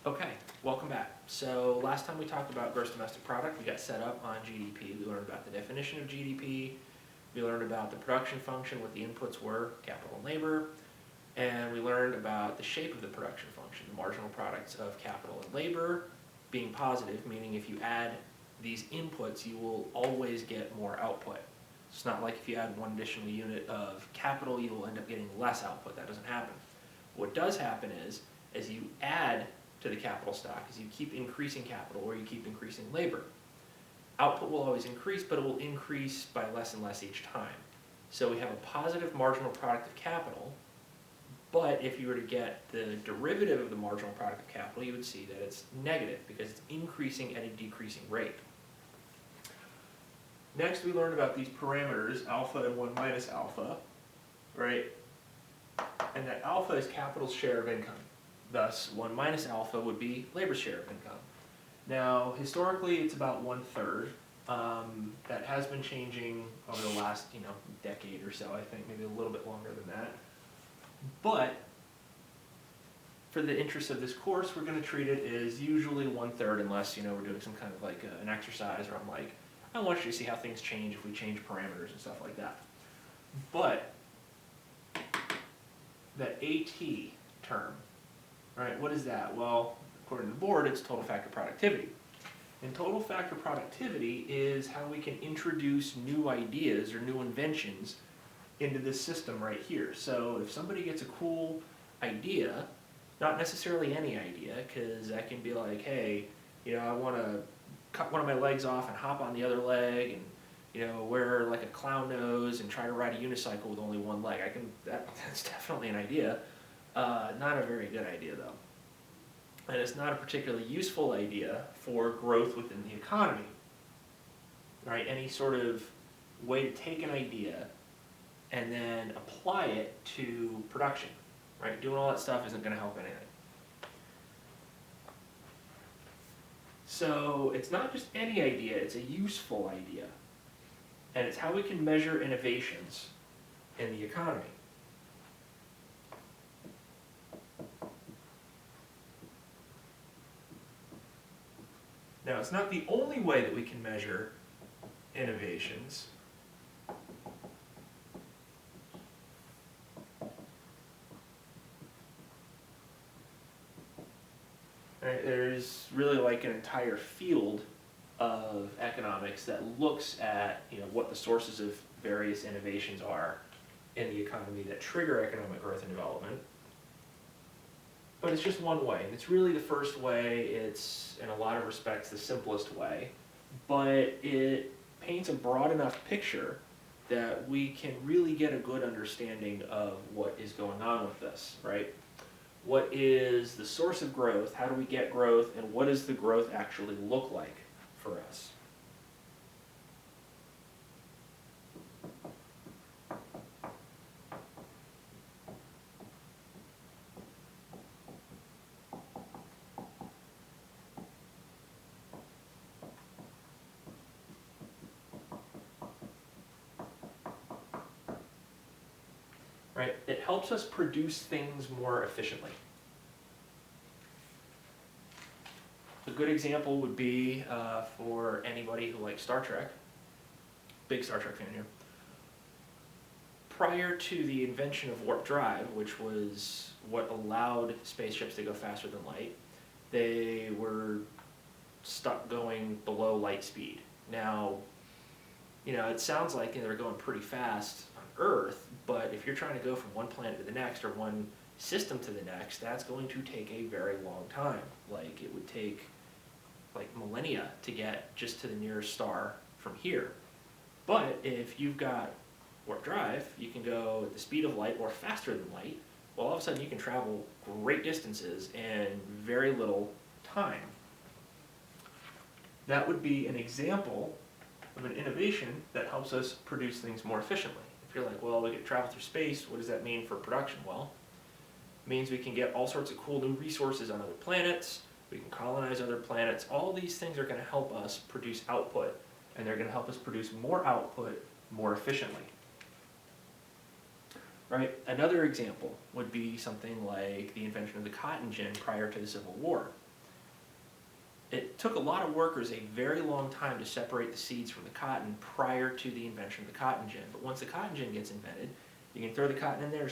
Okay, welcome back. So last time we talked about gross domestic product, we got set up on GDP. We learned about the definition of GDP. We learned about the production function, what the inputs were, capital and labor. And we learned about the shape of the production function, the marginal products of capital and labor being positive, meaning if you add these inputs, you will always get more output. It's not like if you add one additional unit of capital, you will end up getting less output. That doesn't happen. What does happen is, as you add to the capital stock, as you keep increasing capital or you keep increasing labor, output will always increase, but it will increase by less and less each time. So we have a positive marginal product of capital, but if you were to get the derivative of the marginal product of capital, you would see that it's negative because it's increasing at a decreasing rate. Next, we learned about these parameters, alpha and 1 minus alpha, right? And that alpha is capital's share of income. Thus, 1 minus alpha would be labor's share of income. Now, historically, it's about 1/3. That has been changing over the last, decade or so. I think maybe a little bit longer than that. But for the interest of this course, we're going to treat it as usually 1/3, unless we're doing some kind of like an exercise where I'm like, I want you to see how things change if we change parameters and stuff like that. But the AT term, right? What is that? Well, according to the board, it's total factor productivity. And total factor productivity is how we can introduce new ideas or new inventions into this system right here. So if somebody gets a cool idea, not necessarily any idea, because that can be like, hey, I want to cut one of my legs off and hop on the other leg and wear like a clown nose and try to ride a unicycle with only one leg. That's definitely an idea. Not a very good idea though. And it's not a particularly useful idea for growth within the economy. Right? Any sort of way to take an idea and then apply it to production. Right? Doing all that stuff isn't going to help anything. So it's not just any idea, it's a useful idea. And it's how we can measure innovations in the economy. Now, it's not the only way that we can measure innovations. Right, there's really like an entire field of economics that looks at what the sources of various innovations are in the economy that trigger economic growth and development. But it's just one way. It's really the first way. It's, in a lot of respects, the simplest way. But it paints a broad enough picture that we can really get a good understanding of what is going on with this, right? What is the source of growth? How do we get growth? And what does the growth actually look like for us? Right? It helps us produce things more efficiently. A good example would be for anybody who likes Star Trek. Big Star Trek fan here. Prior to the invention of warp drive, which was what allowed spaceships to go faster than light, they were stuck going below light speed. Now, it sounds like they're going pretty fast on Earth, but if you're trying to go from one planet to the next or one system to the next, that's going to take a very long time. Like it would take like millennia to get just to the nearest star from here. But if you've got warp drive, you can go at the speed of light or faster than light. Well, all of a sudden you can travel great distances in very little time. That would be an example of an innovation that helps us produce things more efficiently. If you're like, well, we get travel through space, what does that mean for production? Well, it means we can get all sorts of cool new resources on other planets, we can colonize other planets. All these things are going to help us produce output, and they're going to help us produce more output more efficiently. Right? Another example would be something like the invention of the cotton gin prior to the Civil War. It took a lot of workers a very long time to separate the seeds from the cotton prior to the invention of the cotton gin. But once the cotton gin gets invented, you can throw the cotton in there,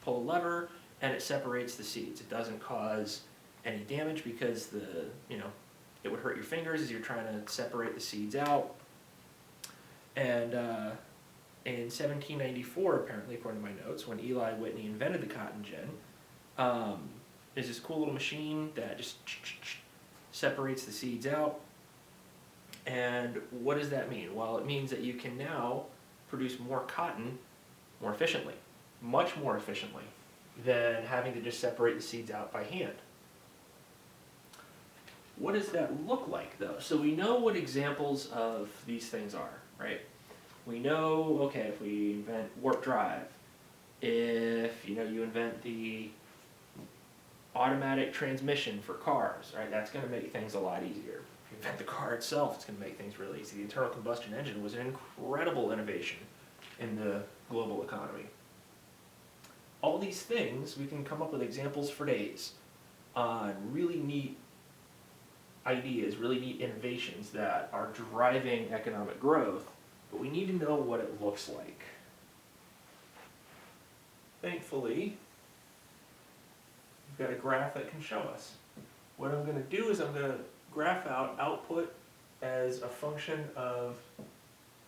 pull a lever, and it separates the seeds. It doesn't cause any damage because it would hurt your fingers as you're trying to separate the seeds out. And in 1794, apparently, according to my notes, when Eli Whitney invented the cotton gin, there's this cool little machine that just separates the seeds out. And what does that mean? Well, it means that you can now produce more cotton more efficiently, much more efficiently than having to just separate the seeds out by hand. What does that look like, though? So we know what examples of these things are, right? We know, okay, if we invent warp drive, if you invent the automatic transmission for cars, right? That's going to make things a lot easier. If you invent the car itself, it's going to make things really easy. The internal combustion engine was an incredible innovation in the global economy. All these things, we can come up with examples for days on really neat ideas, really neat innovations that are driving economic growth, but we need to know what it looks like. Thankfully, we've got a graph that can show us. What I'm going to do is I'm going to graph out output as a function of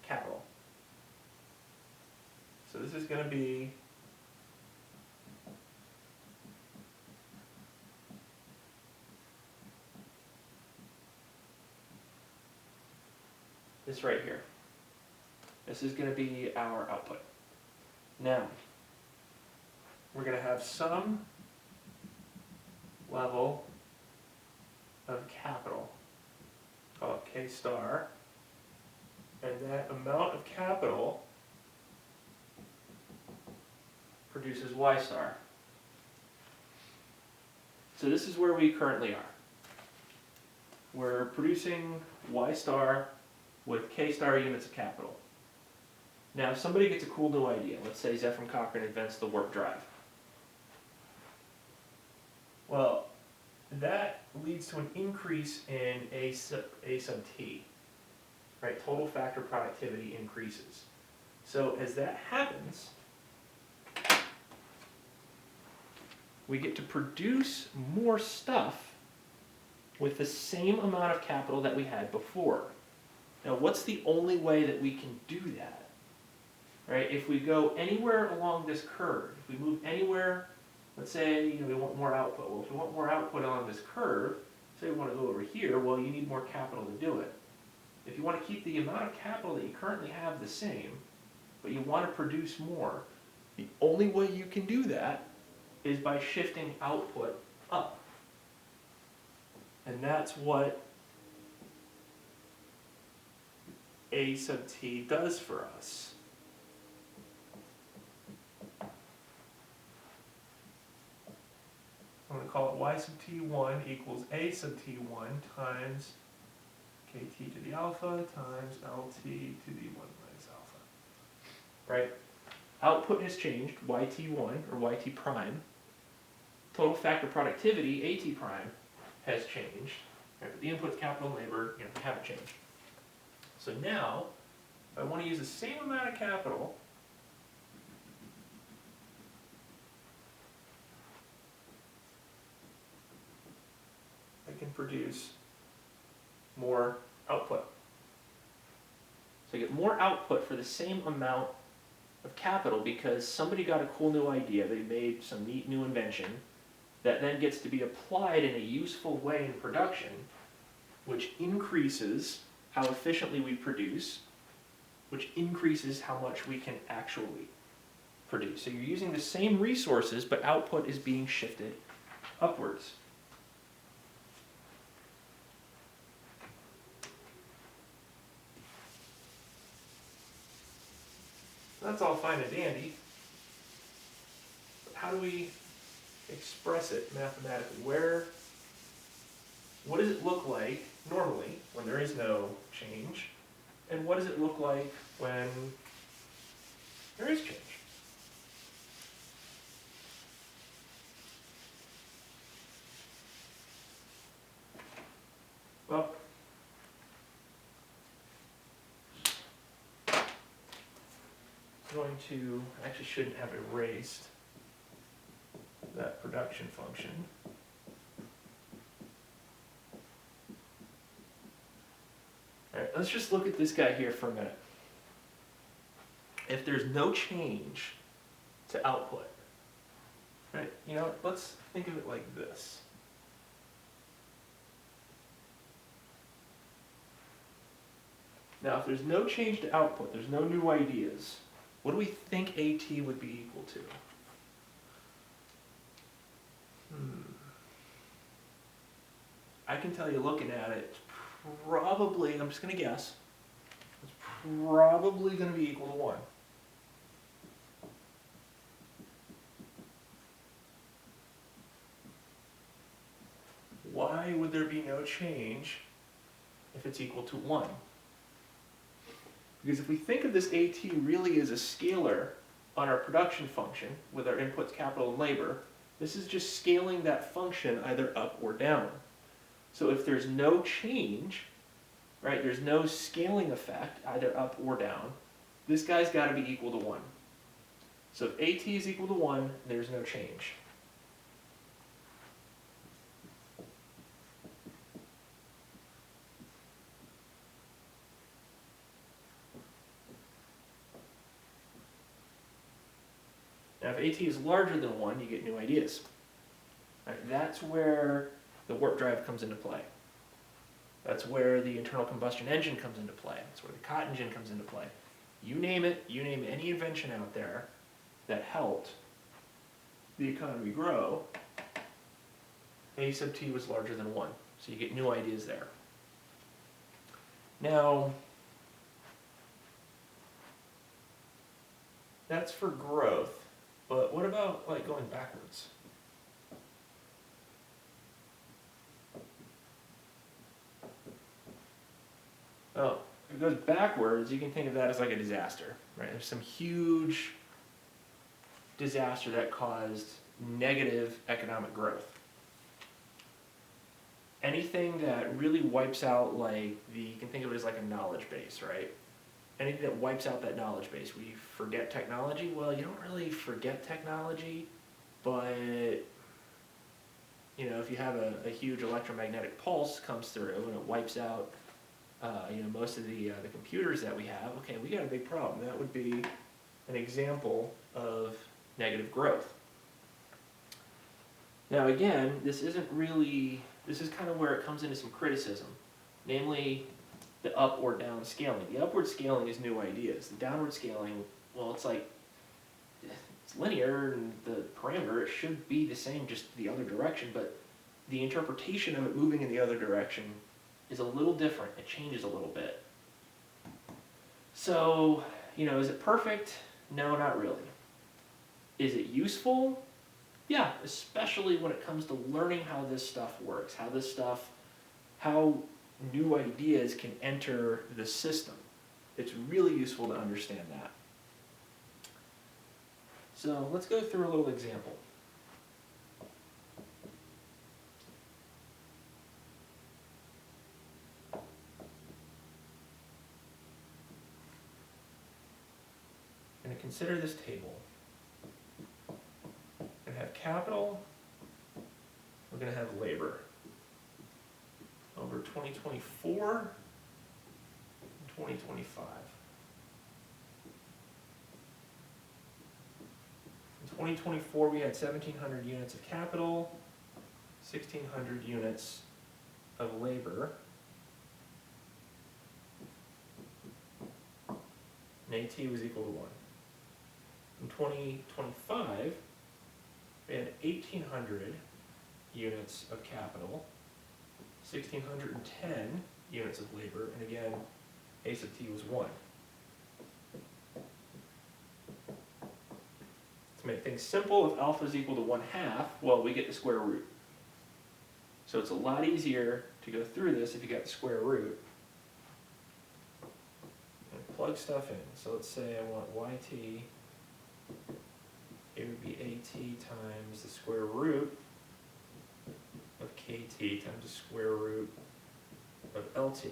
capital. So this is going to be this right here. This is going to be our output. Now, we're going to have some level of capital, call it K star, and that amount of capital produces Y star. So this is where we currently are. We're producing Y star with K star units of capital. Now, if somebody gets a cool new idea, let's say Zephram Cochrane invents the warp drive. Well, that leads to an increase in A sub T, right? Total factor productivity increases. So as that happens, we get to produce more stuff with the same amount of capital that we had before. Now, what's the only way that we can do that? Right? If we go anywhere along this curve, if we move anywhere, let's say we want more output. Well, if we want more output along this curve, say we want to go over here, well, you need more capital to do it. If you want to keep the amount of capital that you currently have the same, but you want to produce more, the only way you can do that is by shifting output up. And that's what A sub T does for us. I'm going to call it Y sub T1 equals A sub T1 times KT to the alpha times LT to the 1 minus alpha. Right? Output has changed, YT1 or YT prime. Total factor productivity, AT prime, has changed. Right? But the inputs, capital, and labor, haven't changed. So now, if I want to use the same amount of capital, I can produce more output. So I get more output for the same amount of capital because somebody got a cool new idea, they made some neat new invention that then gets to be applied in a useful way in production, which increases how efficiently we produce, which increases how much we can actually produce. So you're using the same resources, but output is being shifted upwards. That's all fine and dandy, but how do we express it mathematically? What does it look like normally when there is no change, and what does it look like when there is change? Well, going to, I actually shouldn't have erased that production function. All right, let's just look at this guy here for a minute. If there's no change to output, right? You know, let's think of it like this. Now, if there's no change to output, there's no new ideas, what do we think AT would be equal to? I can tell you looking at it, it's probably, I'm just going to guess, it's probably going to be equal to 1. Why would there be no change if it's equal to 1? Because if we think of this AT really as a scalar on our production function with our inputs, capital, and labor, this is just scaling that function either up or down. So if there's no change, right, there's no scaling effect either up or down, this guy's got to be equal to 1. So if AT is equal to 1, there's no change. Now, if AT is larger than 1, you get new ideas. Right, that's where the warp drive comes into play. That's where the internal combustion engine comes into play. That's where the cot engine comes into play. You name it, you name any invention out there that helped the economy grow, A sub t was larger than 1. So you get new ideas there. Now, that's for growth, but what about like going backwards? Oh, if it goes backwards, you can think of that as like a disaster, right? There's some huge disaster that caused negative economic growth. Anything that really wipes out, like, you can think of it as like a knowledge base, right? Anything that wipes out that knowledge base. We forget technology. Well, you don't really forget technology, but, you know, if you have a huge electromagnetic pulse comes through and it wipes out you know, most of the computers that we have, okay, we got a big problem. That would be an example of negative growth. Now again, this is kind of where it comes into some criticism, namely the up or down scaling. The upward scaling is new ideas. The downward scaling, well, it's like, it's linear and the parameter, it should be the same, just the other direction, but the interpretation of it moving in the other direction is a little different. It changes a little bit. So, you know, is it perfect? No, not really. Is it useful? Yeah, especially when it comes to learning how this stuff works, how new ideas can enter the system. It's really useful to understand that. So let's go through a little example. I'm going to consider this table. We're going to have capital, we're going to have labor. Over 2024 and 2025. In 2024 we had 1,700 units of capital, 1,600 units of labor, and AT was equal to 1. In 2025 we had 1,800 units of capital, 1,610 units of labor, and again, A sub t was 1. To make things simple, if alpha is equal to 1/2, well, we get the square root. So it's a lot easier to go through this if you got the square root. And plug stuff in. So let's say I want yt, it would be at times the square root of kt times the square root of lt.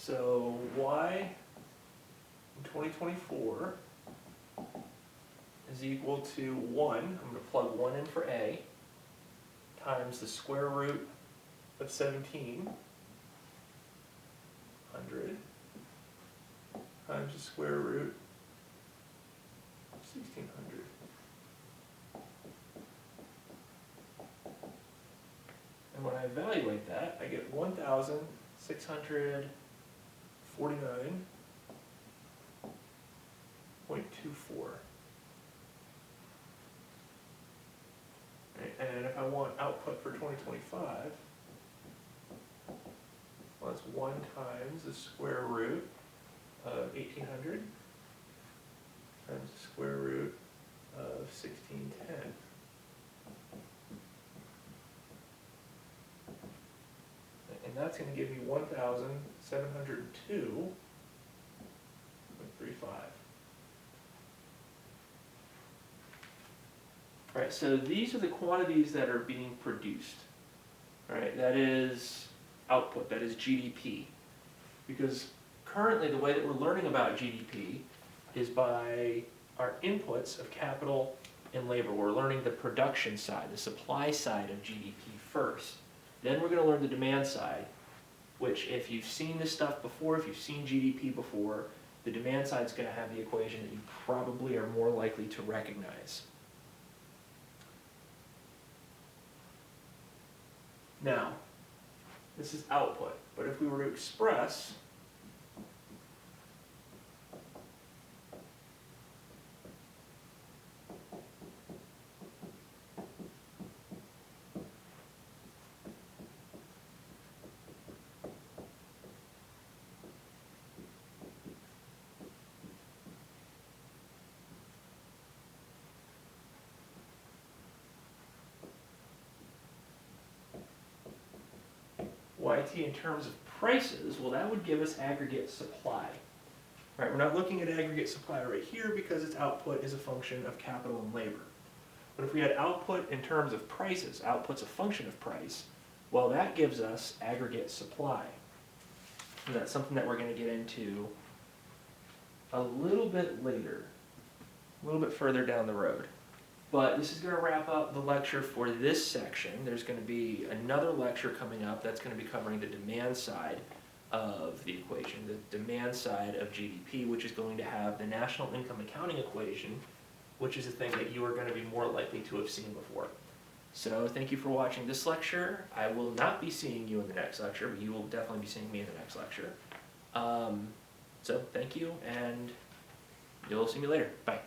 So y in 2024 is equal to 1, I'm going to plug 1 in for A, times the square root of 1700 times the square root of 1600. And when I evaluate that, I get 1,649.24. And if I want output for 2025, well, that's 1 times the square root of 1,800 times the square root of 1610. And that's going to give me 1,702.35. All right, so these are the quantities that are being produced. All right, that is output, that is GDP. Because currently the way that we're learning about GDP is by our inputs of capital and labor. We're learning the production side, the supply side of GDP first. Then we're going to learn the demand side, which if you've seen this stuff before, if you've seen GDP before, the demand side is going to have the equation that you probably are more likely to recognize. Now, this is output, but if we were to express YT in terms of prices, well, that would give us aggregate supply. Right, we're not looking at aggregate supply right here because its output is a function of capital and labor. But if we had output in terms of prices, output's a function of price, well, that gives us aggregate supply. And that's something that we're going to get into a little bit later, a little bit further down the road. But this is going to wrap up the lecture for this section. There's going to be another lecture coming up that's going to be covering the demand side of the equation, the demand side of GDP, which is going to have the national income accounting equation, which is a thing that you are going to be more likely to have seen before. So thank you for watching this lecture. I will not be seeing you in the next lecture, but you will definitely be seeing me in the next lecture. So thank you, and you'll see me later. Bye.